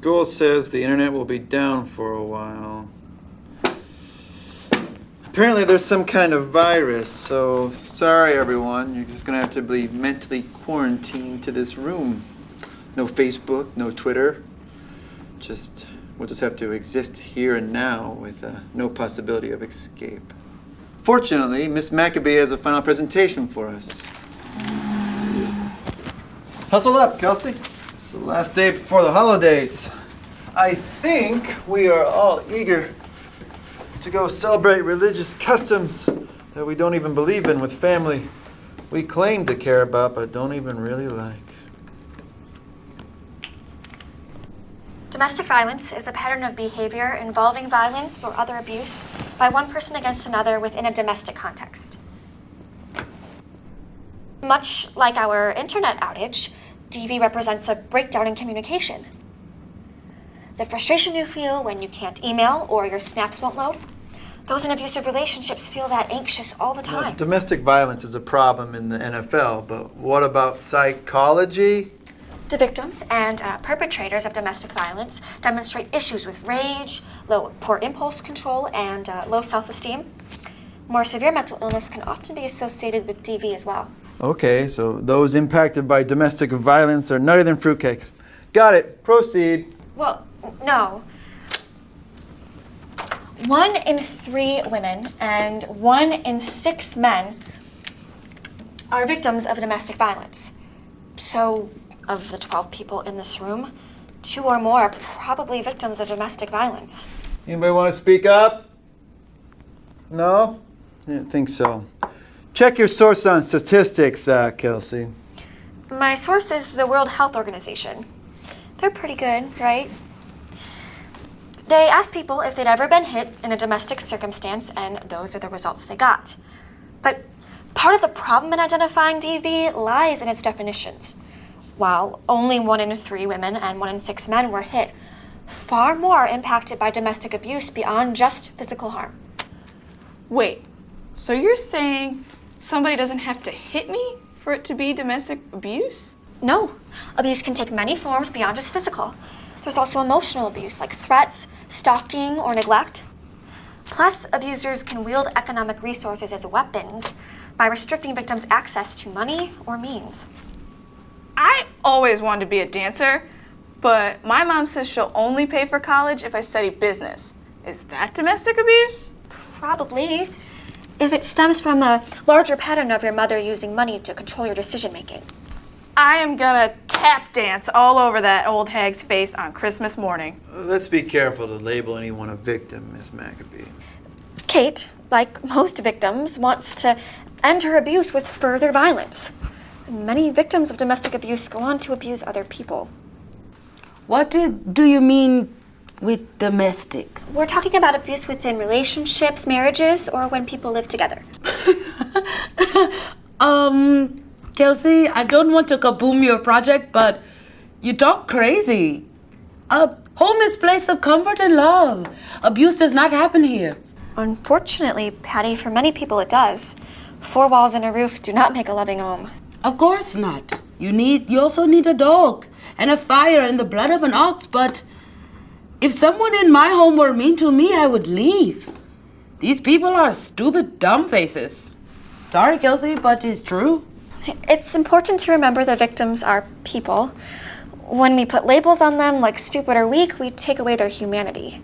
school says the internet will be down for a while. Apparently there's some kind of virus, so sorry everyone. You're just gonna have to be mentally quarantined to this room. No Facebook, no Twitter. We'll just have to exist here and now with no possibility of escape. Fortunately, Miss Maccabee has a final presentation for us. Hustle up, Kelsey. It's the last day before the holidays. I think we are all eager to go celebrate religious customs that we don't even believe in with family we claim to care about but don't even really like. Domestic violence is a pattern of behavior involving violence or other abuse by one person against another within a domestic context. Much like our internet outage, DV represents a breakdown in communication. The frustration you feel when you can't email or your snaps won't load, those in abusive relationships feel that anxious all the time. Well, domestic violence is a problem in the NFL, but what about psychology? The victims and perpetrators of domestic violence demonstrate issues with rage, poor impulse control, and low self-esteem. More severe mental illness can often be associated with DV as well. Okay, so those impacted by domestic violence are nuttier than fruitcakes. Got it. Proceed. Well, no. 1 in 3 women and 1 in 6 men are victims of domestic violence. So, of the 12 people in this room, 2 or more are probably victims of domestic violence. Anybody want to speak up? No? I didn't think so. Check your source on statistics, Kelsey. My source is the World Health Organization. They're pretty good, right? They asked people if they'd ever been hit in a domestic circumstance, and those are the results they got. But part of the problem in identifying DV lies in its definitions. While only 1 in 3 women and 1 in 6 men were hit, far more impacted by domestic abuse beyond just physical harm. Wait, so you're saying somebody doesn't have to hit me for it to be domestic abuse? No, abuse can take many forms beyond just physical. There's also emotional abuse like threats, stalking, or neglect. Plus, abusers can wield economic resources as weapons by restricting victims' access to money or means. I always wanted to be a dancer, but my mom says she'll only pay for college if I study business. Is that domestic abuse? Probably, if it stems from a larger pattern of your mother using money to control your decision-making. I am gonna tap dance all over that old hag's face on Christmas morning. Let's be careful to label anyone a victim, Miss Maccabee. Kate, like most victims, wants to end her abuse with further violence. Many victims of domestic abuse go on to abuse other people. What do you mean with domestic? We're talking about abuse within relationships, marriages, or when people live together. Kelsey, I don't want to kaboom your project, but you talk crazy. Home is a place of comfort and love. Abuse does not happen here. Unfortunately, Patty, for many people it does. 4 walls and a roof do not make a loving home. Of course not. You also need a dog and a fire and the blood of an ox, but if someone in my home were mean to me, I would leave. These people are stupid dumb faces. Sorry, Kelsey, but it's true. It's important to remember the victims are people. When we put labels on them like stupid or weak, we take away their humanity.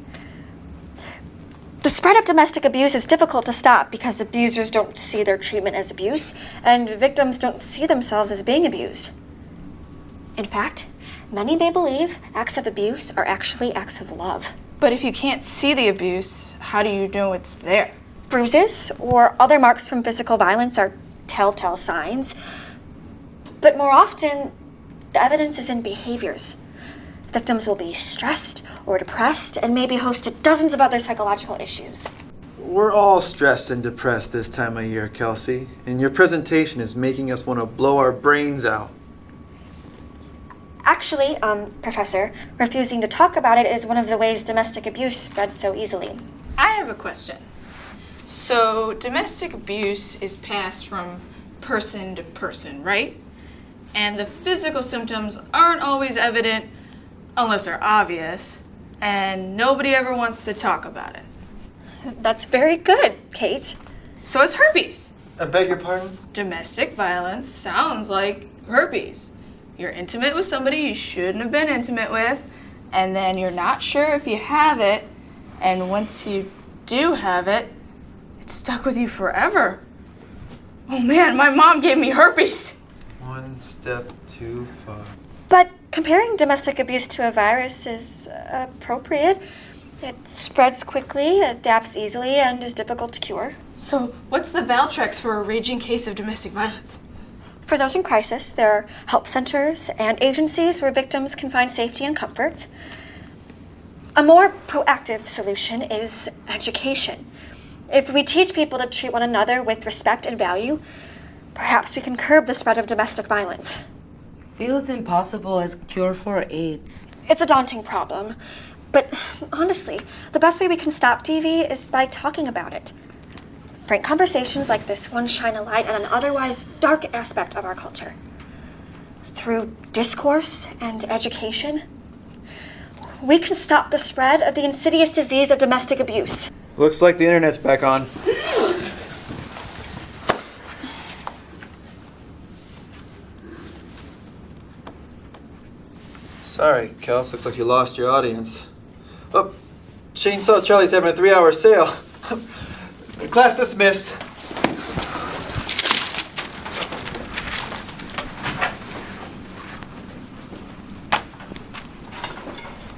The spread of domestic abuse is difficult to stop because abusers don't see their treatment as abuse, and victims don't see themselves as being abused. In fact, many may believe acts of abuse are actually acts of love. But if you can't see the abuse, how do you know it's there? Bruises or other marks from physical violence are telltale signs, but more often, the evidence is in behaviors. Victims will be stressed or depressed and may be host to dozens of other psychological issues. We're all stressed and depressed this time of year, Kelsey, and your presentation is making us want to blow our brains out. Actually, Professor, refusing to talk about it is one of the ways domestic abuse spreads so easily. I have a question. So domestic abuse is passed from person to person, right? And the physical symptoms aren't always evident unless they're obvious, and nobody ever wants to talk about it. That's very good, Kate. So it's herpes. I beg your pardon? Domestic violence sounds like herpes. You're intimate with somebody you shouldn't have been intimate with, and then you're not sure if you have it, and once you do have it, it's stuck with you forever. Oh man, my mom gave me herpes. One step too far. But comparing domestic abuse to a virus is appropriate. It spreads quickly, adapts easily, and is difficult to cure. So what's the Valtrex for a raging case of domestic violence? For those in crisis, there are help centers and agencies where victims can find safety and comfort. A more proactive solution is education. If we teach people to treat one another with respect and value, perhaps we can curb the spread of domestic violence. Feels impossible as cure for AIDS. It's a daunting problem, but honestly, the best way we can stop DV is by talking about it. Frank conversations like this one shine a light on an otherwise dark aspect of our culture. Through discourse and education, we can stop the spread of the insidious disease of domestic abuse. Looks like the internet's back on. Sorry, Kels. Looks like you lost your audience. Oh, Chainsaw Charlie's having a 3-hour sale. Class dismissed.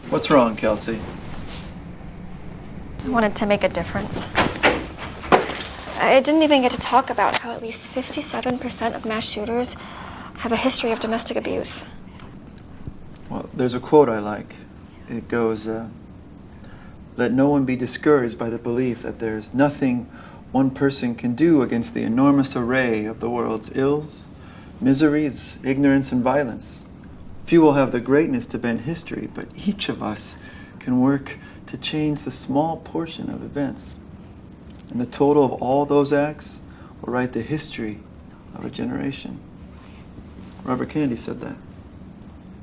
What's wrong, Kelsey? I wanted to make a difference. I didn't even get to talk about how at least 57% of mass shooters have a history of domestic abuse. Well, there's a quote I like. It goes, let no one be discouraged by the belief that there's nothing one person can do against the enormous array of the world's ills, miseries, ignorance, and violence. Few will have the greatness to bend history, but each of us can work to change the small portion of events. And the total of all those acts will write the history of a generation. Robert Kennedy said that.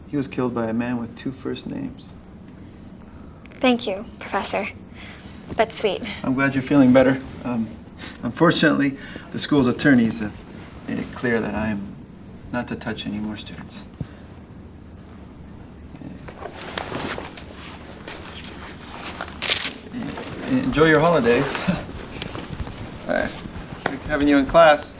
He was killed by a man with 2 first names. Thank you, Professor. That's sweet. I'm glad you're feeling better. Unfortunately, the school's attorneys have made it clear that I am not to touch any more students. Enjoy your holidays. Liked having you in class.